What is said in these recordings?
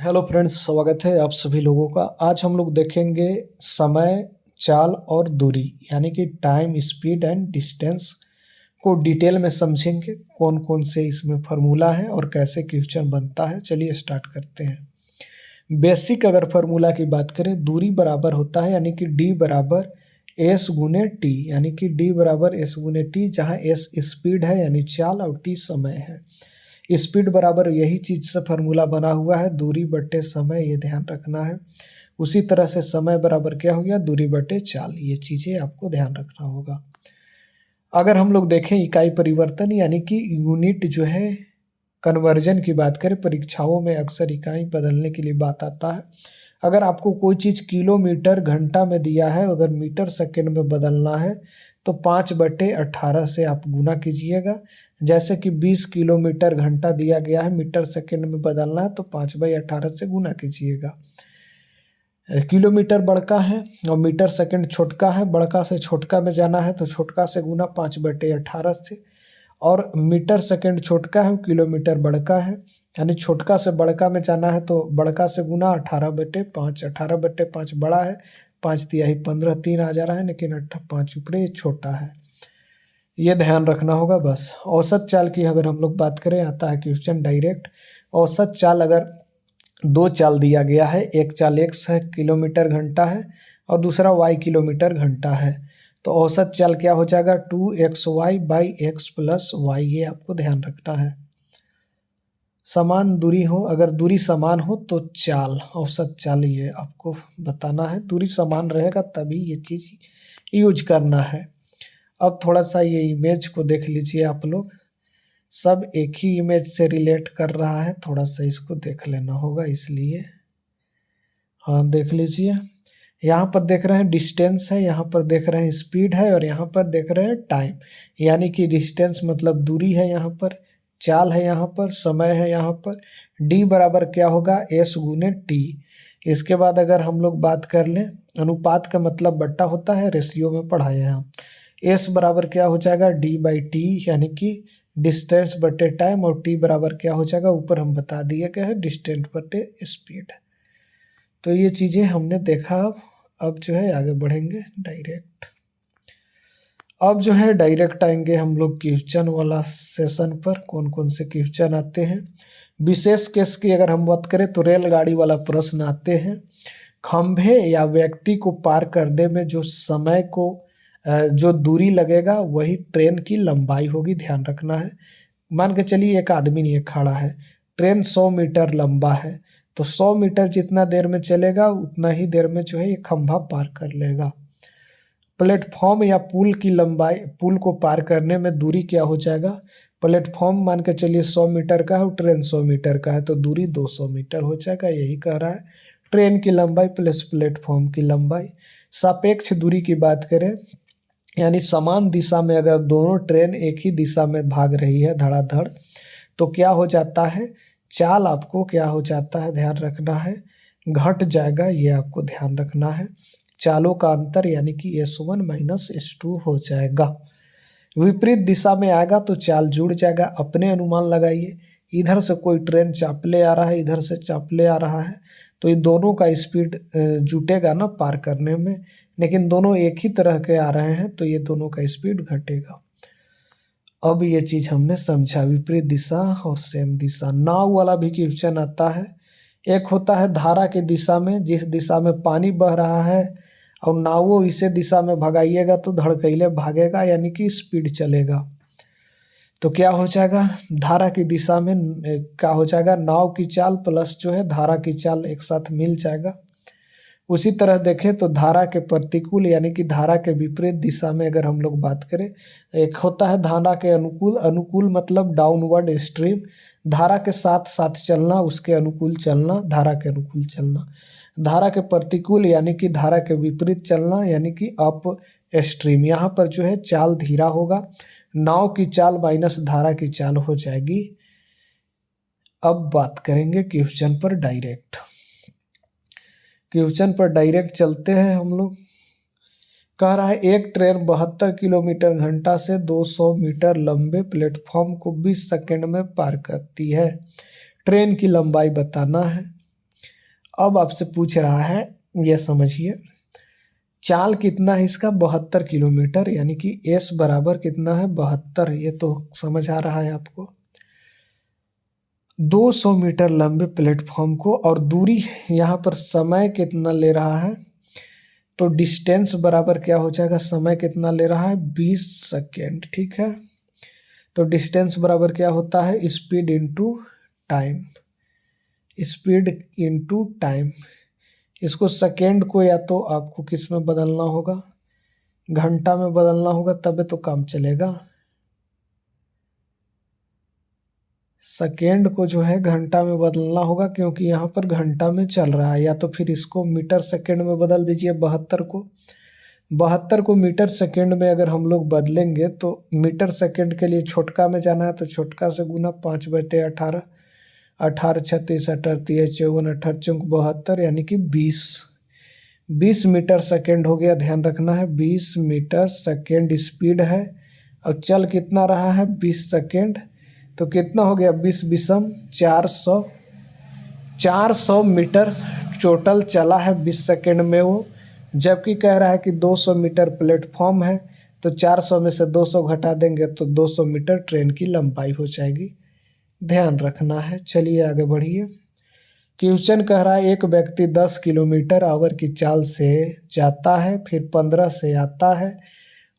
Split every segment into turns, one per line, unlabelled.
Hello friends, स्वागत है आप सभी लोगों का। आज हम लोग देखेंगे समय, चाल और दूरी यानी कि टाइम, स्पीड एंड डिस्टेंस को डिटेल में समझेंगे। कौन कौन से इसमें फार्मूला है और कैसे क्वेश्चन बनता है। चलिए स्टार्ट करते हैं। बेसिक अगर फार्मूला की बात करें, दूरी बराबर होता है यानी कि डी बराबर एस गुने टी, यानी कि डी बराबर एस गुने टी, जहाँ एस स्पीड है यानी चाल और टी समय है। स्पीड बराबर यही चीज़ से फार्मूला बना हुआ है, दूरी बटे समय, ये ध्यान रखना है। उसी तरह से समय बराबर क्या हो गया, दूरी बटे चाल, ये चीज़ें आपको ध्यान रखना होगा। अगर हम लोग देखें इकाई परिवर्तन यानी कि यूनिट जो है, कन्वर्जन की बात करें, परीक्षाओं में अक्सर इकाई बदलने के लिए बात आता है। अगर आपको कोई चीज़ किलोमीटर घंटा में दिया है, अगर मीटर सेकंड में बदलना है तो 5/18 से आप गुना कीजिएगा। जैसे कि 20 किलोमीटर घंटा दिया गया है, मीटर सेकंड में बदलना है तो 5/18 से गुना कीजिएगा। किलोमीटर बड़का है और मीटर सेकंड छोटका है, बड़का से छोटका में जाना है तो छोटका से गुना 5/18 से, और मीटर सेकंड छोटका है, किलोमीटर बड़का है, यानी छोटका से बड़का में जाना है तो बड़का से गुना 18/5। 18/5 बड़ा है, 5 तिहाई 15, 3 आ जा रहा है, लेकिन 5 ऊपरे छोटा है, ये ध्यान रखना होगा बस। औसत चाल की अगर हम लोग बात करें, आता है क्वेश्चन डायरेक्ट। औसत चाल अगर दो चाल दिया गया है, एक चाल एक्स है, किलोमीटर घंटा है, और दूसरा वाई किलोमीटर घंटा है, तो औसत चाल क्या हो जाएगा, 2xy/x+y, ये आपको ध्यान रखना है। समान दूरी हो, अगर दूरी समान हो तो चाल, औसत चाल, ये आपको बताना है। दूरी समान रहेगा तभी ये चीज़ यूज करना है। अब थोड़ा सा ये इमेज को देख लीजिए आप लोग, सब एक ही इमेज से रिलेट कर रहा है, थोड़ा सा इसको देख लेना होगा, इसलिए हाँ देख लीजिए। यहाँ पर देख रहे हैं डिस्टेंस है, यहाँ पर देख रहे हैं स्पीड है, और यहाँ पर देख रहे हैं टाइम, यानी कि डिस्टेंस मतलब दूरी है, यहाँ पर चाल है, यहाँ पर समय है, यहाँ पर डी बराबर क्या होगा, एस गुने टी। इसके बाद अगर हम लोग बात कर लें, अनुपात का मतलब बट्टा होता है, रेशियो में पढ़ाए हैं हम। एस बराबर क्या हो जाएगा, D/T, यानी कि डिस्टेंस बटे टाइम, और टी बराबर क्या हो जाएगा, ऊपर हम बता दिए गए हैं, डिस्टेंस बटे स्पीड। तो ये चीज़ें हमने देखा। अब जो है आगे बढ़ेंगे डायरेक्ट। अब जो है डायरेक्ट आएंगे हम लोग क्वेश्चन वाला सेशन पर। कौन कौन से क्वेश्चन आते हैं, विशेष केस की अगर हम बात करें तो रेलगाड़ी वाला प्रश्न आते हैं। खंभे या व्यक्ति को पार करने में जो समय को जो दूरी लगेगा वही ट्रेन की लंबाई होगी, ध्यान रखना है। मान के चलिए एक आदमी नहीं खड़ा है, ट्रेन 100 मीटर लंबा है, तो 100 मीटर जितना देर में चलेगा उतना ही देर में जो है ये खंभा पार कर लेगा। प्लेटफॉर्म या पुल की लंबाई, पुल को पार करने में दूरी क्या हो जाएगा, प्लेटफॉर्म मान के चलिए 100 मीटर का है और ट्रेन 100 मीटर का है, तो दूरी 200 मीटर हो जाएगा, यही कह रहा है। ट्रेन की लंबाई प्लस प्लेटफॉर्म की लंबाई। सापेक्ष दूरी की बात करें, यानी समान दिशा में अगर दोनों ट्रेन एक ही दिशा में भाग रही है धड़ाधड़, तो क्या हो जाता है, चाल आपको क्या हो जाता है, ध्यान रखना है, घट जाएगा, ये आपको ध्यान रखना है। चालों का अंतर यानी कि S1 - S2 हो जाएगा। विपरीत दिशा में आएगा तो चाल जुड़ जाएगा। अपने अनुमान लगाइए, इधर से कोई ट्रेन चापले आ रहा है, इधर से चापले आ रहा है, तो ये दोनों का स्पीड जुटेगा ना पार करने में, लेकिन दोनों एक ही तरह के आ रहे हैं तो ये दोनों का स्पीड घटेगा। अब ये चीज़ हमने समझा, विपरीत दिशा और सेम दिशा। नाव वाला भी क्वेश्चन आता है। एक होता है धारा की दिशा में, जिस दिशा में पानी बह रहा है, और नाव को इसे दिशा में भगाइएगा तो धड़कैले भागेगा, यानी कि स्पीड चलेगा। तो क्या हो जाएगा, धारा की दिशा में क्या हो जाएगा, नाव की चाल प्लस जो है धारा की चाल एक साथ मिल जाएगा। उसी तरह देखें तो धारा के प्रतिकूल यानी कि धारा के विपरीत दिशा में अगर हम लोग बात करें, एक होता है धारा के अनुकूल, अनुकूल मतलब डाउनवर्ड स्ट्रीम, धारा के साथ साथ चलना, उसके अनुकूल चलना, धारा के अनुकूल चलना। धारा के प्रतिकूल यानी कि धारा के विपरीत चलना, यानी कि अप स्ट्रीम। यहाँ पर जो है चाल धीरा होगा, नाव की चाल माइनस धारा की चाल हो जाएगी। अब बात करेंगे क्वेश्चन पर डायरेक्ट। क्वेश्चन पर डायरेक्ट चलते हैं हम लोग। कह रहा है एक ट्रेन 72 किलोमीटर घंटा से 200 मीटर लंबे प्लेटफॉर्म को 20 सेकंड में पार करती है, ट्रेन की लंबाई बताना है। अब आपसे पूछ रहा है, यह समझिए, चाल कितना है इसका 72 किलोमीटर, यानी कि एस बराबर कितना है 72, ये तो समझ आ रहा है आपको। 200 मीटर लंबे प्लेटफॉर्म को, और दूरी यहाँ पर समय कितना ले रहा है, तो डिस्टेंस बराबर क्या हो जाएगा, समय कितना ले रहा है 20 सेकेंड, ठीक है। तो डिस्टेंस बराबर क्या होता है, speed into time, speed into time. इसको सेकेंड को या तो आपको किस में बदलना होगा, घंटा में बदलना होगा, तबे तो काम चलेगा। सेकेंड को जो है घंटा में बदलना होगा, क्योंकि यहाँ पर घंटा में चल रहा है। या तो फिर इसको मीटर सेकेंड में बदल दीजिए, 72 को मीटर सेकेंड में अगर हम लोग बदलेंगे तो मीटर सेकेंड के लिए छोटका में जाना है, तो छोटका से गुना 5/18, 18×6 = 32, 64, 48, 72, यानी कि 20 मीटर सेकेंड हो गया। ध्यान रखना है 20 मीटर सेकेंड स्पीड है, और चल कितना रहा है 20 सेकेंड, तो कितना हो गया 20×400, 400 मीटर टोटल चला है 20 सेकेंड में वो। जबकि कह रहा है कि 200 मीटर प्लेटफॉर्म है, तो 400 में से 200 घटा देंगे तो 200 मीटर ट्रेन की लंबाई हो जाएगी। ध्यान रखना है। चलिए आगे बढ़िए। क्वेश्चन कह रहा है एक व्यक्ति 10 किलोमीटर आवर की चाल से जाता है, फिर 15 से आता है,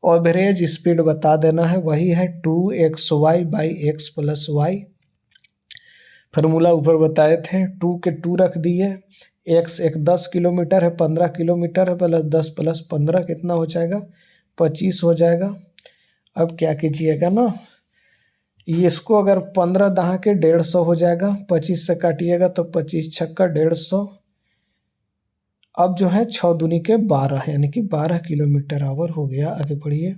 एवरेज स्पीड बता देना है। वही है 2xy/x + y। फार्मूला ऊपर बताए थे, 2 के 2 रख दिए, x एक 10 किलोमीटर है, 15 किलोमीटर है, प्लस 10 प्लस 15 कितना हो जाएगा 25 हो जाएगा। अब क्या कीजिएगा ना, इसको अगर 15 दहा के 150 हो जाएगा, 25 से काटिएगा तो 25×6 = 150। अब जो है 6 दूनी के 12, यानी कि 12 किलोमीटर आवर हो गया। आगे बढ़िए।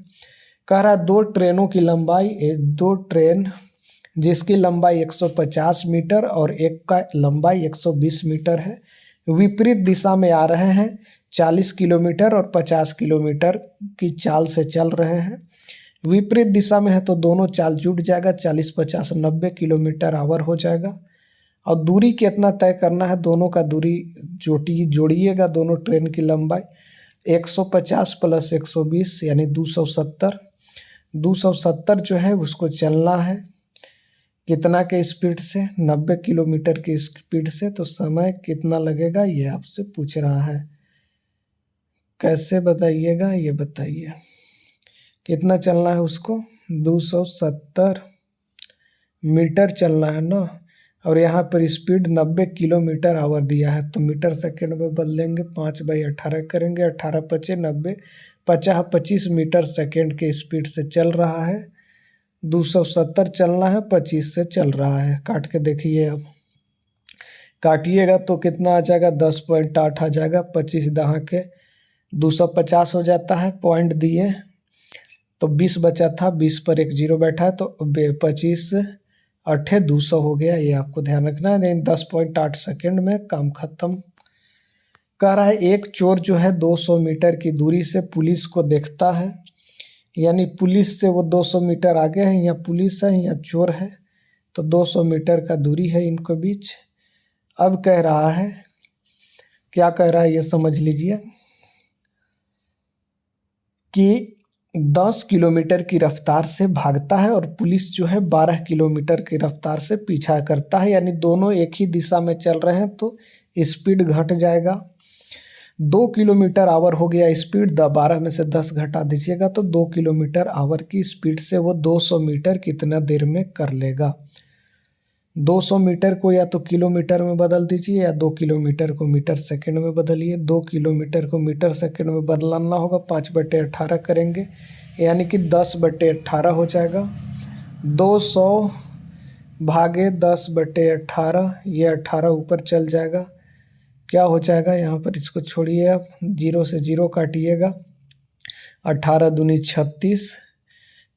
कह रहा है दो ट्रेन जिसकी लंबाई 150 मीटर और एक का लंबाई 120 मीटर है, विपरीत दिशा में आ रहे हैं, 40 किलोमीटर और 50 किलोमीटर की चाल से चल रहे हैं। विपरीत दिशा में है तो दोनों चाल जुट जाएगा, 40 50 90 किलोमीटर आवर हो जाएगा। और दूरी कितना तय करना है, दोनों का दूरी जोड़िएगा, दोनों ट्रेन की लंबाई 150 + 120 यानी 270। 270 जो है उसको चलना है कितना के स्पीड से, 90 किलोमीटर की स्पीड से। तो समय कितना लगेगा ये आपसे पूछ रहा है, कैसे बताइएगा ये बताइए। कितना चलना है उसको, 270 मीटर चलना है ना, और यहाँ पर स्पीड 90 किलोमीटर आवर दिया है, तो मीटर सेकेंड में बदलेंगे, 5/18 करेंगे, 18×5 = 90, 50 मीटर सेकेंड के स्पीड से चल रहा है। 270 चलना है, 25 से चल रहा है। काट के देखिए, अब काटिएगा तो कितना आ जाएगा 10.8 आ जाएगा। 25 दहा के 250 हो जाता है, पॉइंट दिए तो 20 बचा था, 20 पर एक 0 बैठा है, तो 25×8 = 200 हो गया। ये आपको ध्यान रखना है। 10.8 सेकेंड में काम खत्म। कह रहा है एक चोर जो है 200 मीटर की दूरी से पुलिस को देखता है, यानी पुलिस से वो 200 मीटर आगे है, यहाँ पुलिस है यहाँ चोर है, तो 200 मीटर का दूरी है इनको बीच। अब कह रहा है, क्या कह रहा है ये समझ लीजिए, कि 10 किलोमीटर की रफ्तार से भागता है और पुलिस जो है 12 किलोमीटर की रफ्तार से पीछा करता है, यानी दोनों एक ही दिशा में चल रहे हैं, तो स्पीड घट जाएगा। 2 किलोमीटर आवर हो गया स्पीड, 12 में से 10 घटा दीजिएगा तो 2 किलोमीटर आवर की स्पीड से वो 200 मीटर कितना देर में कर लेगा। 200 मीटर को या तो किलोमीटर में बदल दीजिए, या 2 किलोमीटर को मीटर सेकंड में बदलिए। 2 किलोमीटर को मीटर सेकंड में बदलना होगा, 5/18 करेंगे, यानी कि 10/18 हो जाएगा। 200 भागे 10/18, ये 18 ऊपर चल जाएगा। क्या हो जाएगा यहाँ पर, इसको छोड़िए, आप 0 से 0 काटिएगा, 18 दूनी 36,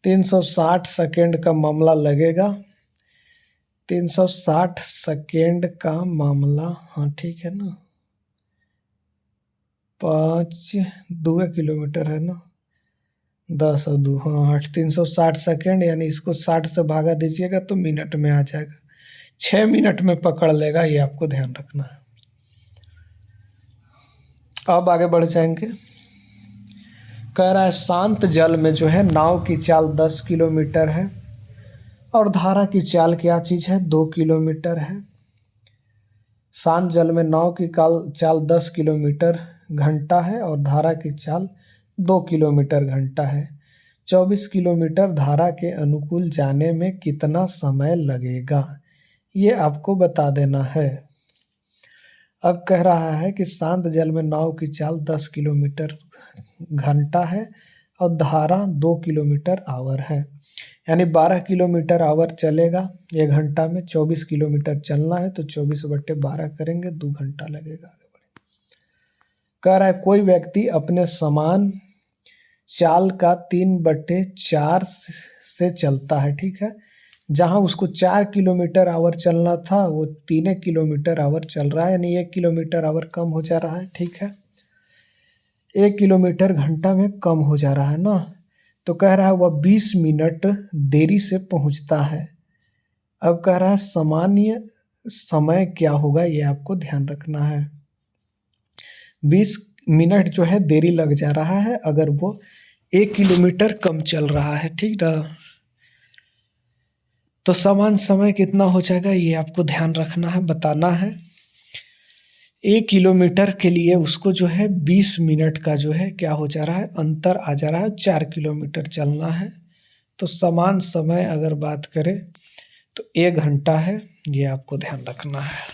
360 सेकेंड का मामला लगेगा। 360 सेकेंड का मामला, हाँ ठीक है ना, 5 किलोमीटर है ना, 10 और 2 हाँ 8, 360 सेकेंड, यानी इसको 60 से भागा दीजिएगा तो मिनट में आ जाएगा। 6 मिनट में पकड़ लेगा, ये आपको ध्यान रखना है। अब आगे बढ़ जाएंगे। कह रहा है शांत जल में जो है नाव की चाल 10 किलोमीटर है और धारा की चाल क्या चीज़ है, 2 किलोमीटर है। शांत जल में नाव की चाल 10 किलोमीटर घंटा है और धारा की चाल 2 किलोमीटर घंटा है। 24 किलोमीटर धारा के अनुकूल जाने में कितना समय लगेगा, ये आपको बता देना है। अब कह रहा है कि शांत जल में नाव की चाल 10 किलोमीटर घंटा है और धारा 2 किलोमीटर आवर है, यानी 12 किलोमीटर आवर चलेगा 1 घंटा में। 24 किलोमीटर चलना है तो 24/12 करेंगे, 2 घंटा लगेगा। आगे बढ़े। कह रहा है कोई व्यक्ति अपने समान चाल का 3/4 से चलता है, ठीक है। जहाँ उसको 4 किलोमीटर आवर चलना था वो 3 किलोमीटर आवर चल रहा है, यानी 1 किलोमीटर आवर कम हो जा रहा है, ठीक है। 1 किलोमीटर घंटा में कम हो जा रहा है ना। तो कह रहा है वह 20 मिनट देरी से पहुंचता है। अब कह रहा है सामान्य समय क्या होगा, ये आपको ध्यान रखना है। 20 मिनट जो है देरी लग जा रहा है अगर वो 1 किलोमीटर कम चल रहा है, ठीक ना। तो समान समय कितना हो जाएगा ये आपको ध्यान रखना है, बताना है। 1 किलोमीटर के लिए उसको जो है 20 मिनट का जो है क्या हो जा रहा है, अंतर आ जा रहा है। 4 किलोमीटर चलना है तो समान समय अगर बात करें तो 1 घंटा है, ये आपको ध्यान रखना है।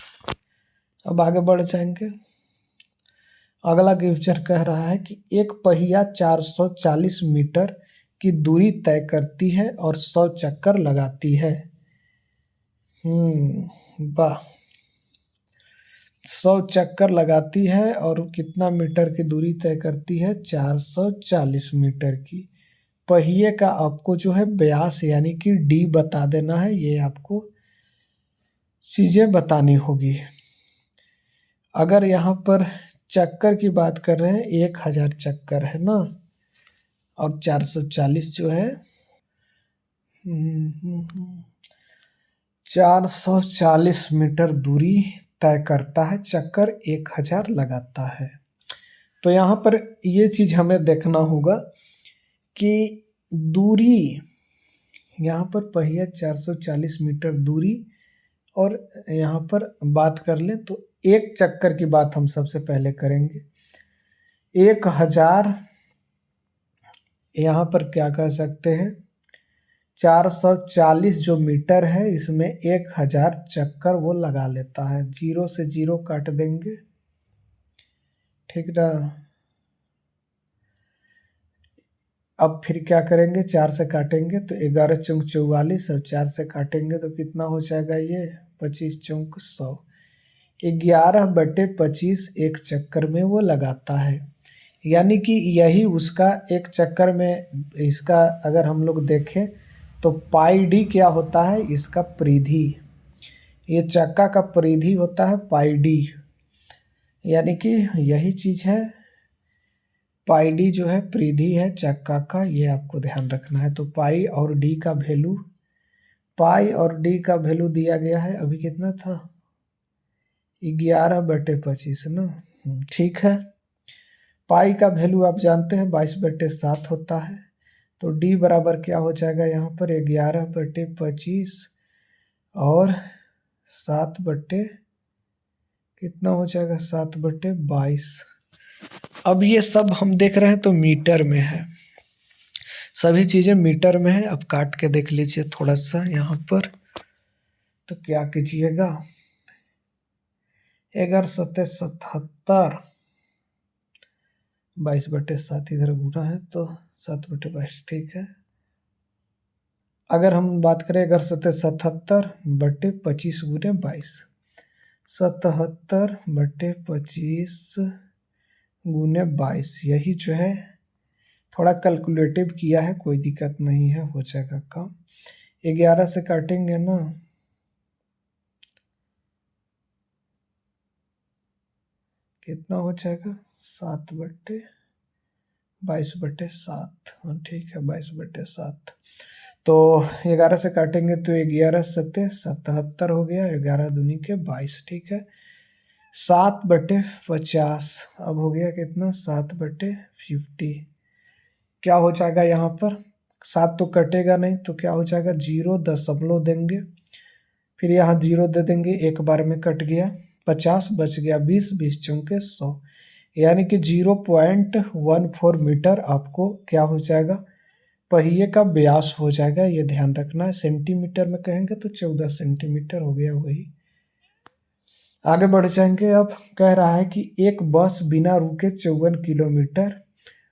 अब आगे बढ़ जाएंगे। अगला क्वेश्चन कह रहा है कि एक पहिया 440 मीटर की दूरी तय करती है और 100 चक्कर लगाती है। वाह। 100 चक्कर लगाती है और कितना मीटर की दूरी तय करती है, 440 मीटर की। पहिए का आपको जो है व्यास यानी कि डी बता देना है, ये आपको चीज़ें बतानी होगी। अगर यहाँ पर चक्कर की बात कर रहे हैं 1000 चक्कर है ना, और 440 जो है 440 मीटर दूरी तय करता है, चक्कर 1000 लगाता है। तो यहाँ पर ये चीज़ हमें देखना होगा कि दूरी यहाँ पर पहिया 440 मीटर दूरी, और यहाँ पर बात कर लें तो एक चक्कर की बात हम सबसे पहले करेंगे। 1000 यहाँ पर क्या कह सकते हैं, 440 जो मीटर है इसमें 1000 चक्कर वो लगा लेता है। 0 से 0 काट देंगे, ठीक ना। अब फिर क्या करेंगे, 4 से काटेंगे तो 11 चौक 44 और 4 से काटेंगे तो कितना हो जाएगा, ये 25 चौक 100। 11/25 एक चक्कर में वो लगाता है, यानी कि यही उसका एक चक्कर में। इसका अगर हम लोग देखें तो पाई डी क्या होता है, इसका परिधि। ये चक्का का परिधि होता है पाई डी, यानी कि यही चीज़ है। पाई डी जो है परिधि है चक्का का, ये आपको ध्यान रखना है। तो पाई और डी का वैल्यू, पाई और डी का वैल्यू दिया गया है, अभी कितना था, 11/25 ना। ठीक है। पाई का वैल्यू आप जानते हैं 22/7 होता है। तो डी बराबर क्या हो जाएगा यहाँ पर, 11/25 और 7 बट्टे कितना हो जाएगा, 7/22। अब ये सब हम देख रहे हैं तो मीटर में है, सभी चीज़ें मीटर में है। अब काट के देख लीजिए थोड़ा सा यहाँ पर, तो क्या कीजिएगा, 11×7=77, 22/7 इधर गुना है तो 7/22, ठीक है। अगर हम बात करें 11×7=77/25 गुने 22, 77/25 गुने 22, यही जो है थोड़ा कैलकुलेटिव किया है, कोई दिक्कत नहीं है, हो जाएगा काम। 11 से काटेंगे ना, कितना हो जाएगा, 7/22/7, हाँ ठीक है, 22/7। तो 11 से काटेंगे तो 11×7=77 हो गया, 11×2=22, ठीक है। 7/50 अब हो गया कितना 7/50। क्या हो जाएगा यहाँ पर 7 तो कटेगा नहीं तो क्या हो जाएगा 0 दशमलव देंगे, फिर यहाँ 0 दे देंगे, एक बार में कट गया 50 बच गया 20, 20 चौके 100, यानी कि 0.14 मीटर आपको क्या हो जाएगा पहिए का व्यास हो जाएगा। ये ध्यान रखना है। सेंटीमीटर में कहेंगे तो 14 सेंटीमीटर हो गया वही। आगे बढ़ जाएंगे। अब कह रहा है कि एक बस बिना रुके 54 किलोमीटर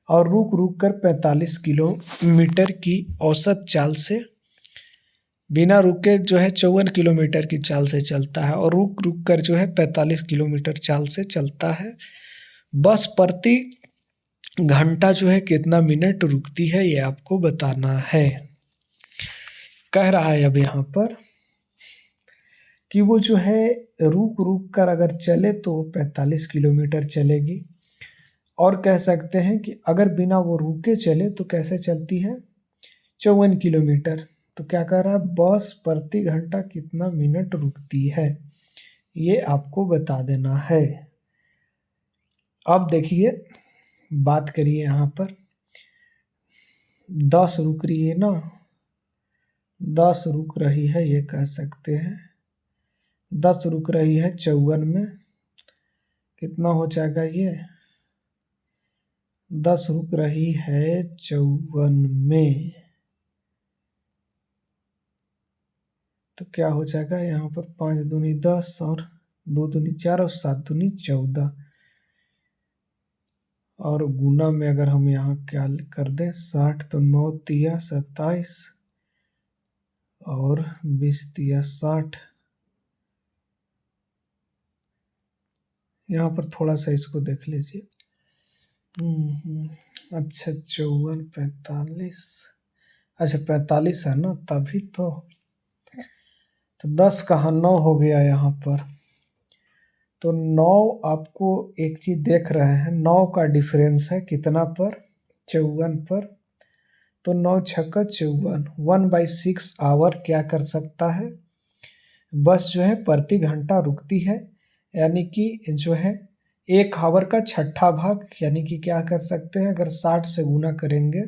और रुक रुक कर 45 किलोमीटर की औसत चाल से, बिना रुके जो है 54 किलोमीटर की चाल से चलता है और रुक रुक कर जो है 45 किलोमीटर चाल से चलता है। बस प्रति घंटा जो है कितना मिनट रुकती है ये आपको बताना है। कह रहा है अब यहाँ पर कि वो जो है रुक रुक कर अगर चले तो 45 किलोमीटर चलेगी, और कह सकते हैं कि अगर बिना वो रुके चले तो कैसे चलती है 54 किलोमीटर। तो क्या कह रहा है बस प्रति घंटा कितना मिनट रुकती है ये आपको बता देना है। अब देखिए बात करिए यहाँ पर 10 रुक रही है ना, 10 रुक रही है ये कह सकते हैं, 10 रुक रही है 54 में, कितना हो जाएगा ये 10 रुक रही है 54 में, तो क्या हो जाएगा यहाँ पर 5 दूनी 10 और 2 दूनी 4 और 7 दूनी 14, और गुना में अगर हम यहाँ क्या कर दें 60 तो 9 तिया 27 और 20 तिया 60। यहाँ पर थोड़ा सा इसको देख लीजिए। अच्छा 54 45, अच्छा 45 है ना तभी तो 10 कहाँ 9 हो गया यहाँ पर। तो 9 आपको एक चीज़ देख रहे हैं 9 का डिफरेंस है कितना पर 54 पर, तो 9 छक्का 54, 1/6 आवर क्या कर सकता है बस जो है प्रति घंटा रुकती है, यानी कि जो है 1 आवर का छठा भाग, यानी कि क्या कर सकते हैं अगर 60 से गुना करेंगे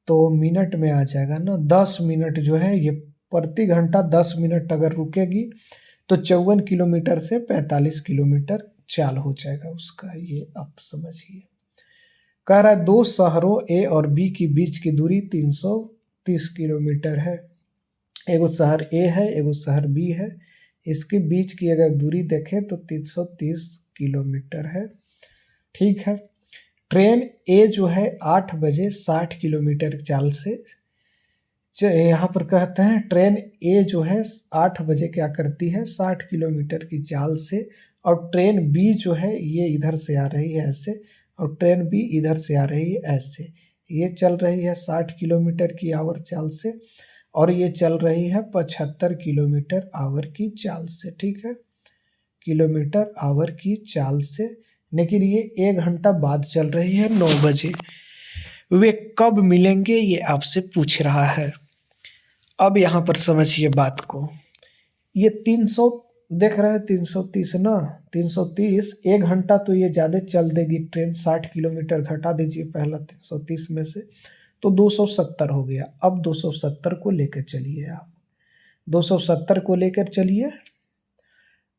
तो मिनट में आ जाएगा ना, 10 मिनट जो है ये प्रति घंटा 10 मिनट अगर रुकेगी तो 54 किलोमीटर से 45 किलोमीटर चाल हो जाएगा उसका, ये आप समझिए। कह रहा है 2 शहरों ए और बी के बीच की दूरी 330 किलोमीटर है। एगो शहर ए है एगो शहर बी है, इसके बीच की अगर दूरी देखें तो 330 किलोमीटर है। ठीक है। ट्रेन ए जो है 8 बजे 60 किलोमीटर चाल से, यहाँ पर कहते हैं ट्रेन ए जो है 8 बजे क्या करती है 60 किलोमीटर की चाल से, और ट्रेन बी जो है ये इधर से आ रही है ऐसे, और ट्रेन बी इधर से आ रही है ऐसे, ये चल रही है 60 किलोमीटर की आवर चाल से और ये चल रही है 75 किलोमीटर आवर की चाल से। ठीक है, किलोमीटर आवर की चाल से, लेकिन ये 1 घंटा बाद चल रही है 9 बजे। वे कब मिलेंगे ये आपसे पूछ रहा है। अब यहाँ पर समझिए बात को, ये 300 देख रहे हैं 330 ना, 330 1 घंटा तो ये ज़्यादा चल देगी ट्रेन, 60 किलोमीटर घटा दीजिए पहला 330 में से तो 270 हो गया। अब 270 को लेकर चलिए आप, 270 को लेकर चलिए,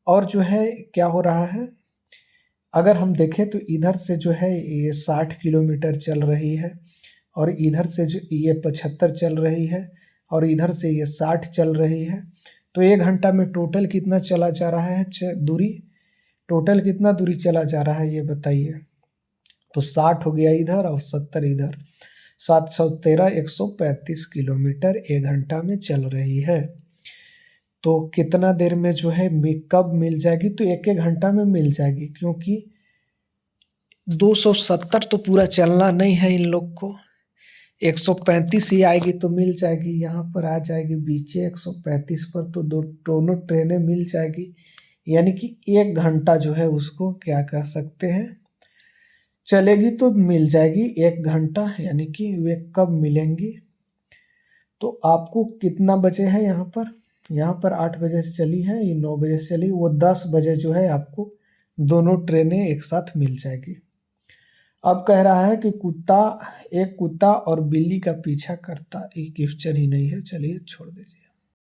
और जो है क्या हो रहा है अगर हम देखें तो इधर से जो है ये 60 किलोमीटर चल रही है और इधर से जो ये 75 चल रही है और इधर से ये 60 चल रही है, तो 1 घंटा में टोटल कितना चला जा रहा है दूरी, टोटल कितना दूरी चला जा रहा है ये बताइए। तो 60 हो गया इधर और 70 इधर, 713 135 किलोमीटर 1 घंटा में चल रही है। तो कितना देर में जो है कब मिल जाएगी, तो 1-1 घंटा में मिल जाएगी, क्योंकि 270 तो पूरा चलना नहीं है इन लोग को, 135 ही आएगी तो मिल जाएगी, यहाँ पर आ जाएगी बीचे 135 पर, तो दोनों ट्रेनें मिल जाएगी, यानी कि 1 घंटा जो है उसको क्या कर सकते हैं चलेगी तो मिल जाएगी 1 घंटा, यानी कि वे कब मिलेंगी। तो आपको कितना बजे है यहाँ पर 8 बजे से चली है, ये 9 बजे से चली, वो 10 बजे जो है आपको दोनों ट्रेनें एक साथ मिल जाएगी। अब कह रहा है कि एक कुत्ता और बिल्ली का पीछा करता, ये क्वेश्चन ही नहीं है, चलिए छोड़ दीजिए।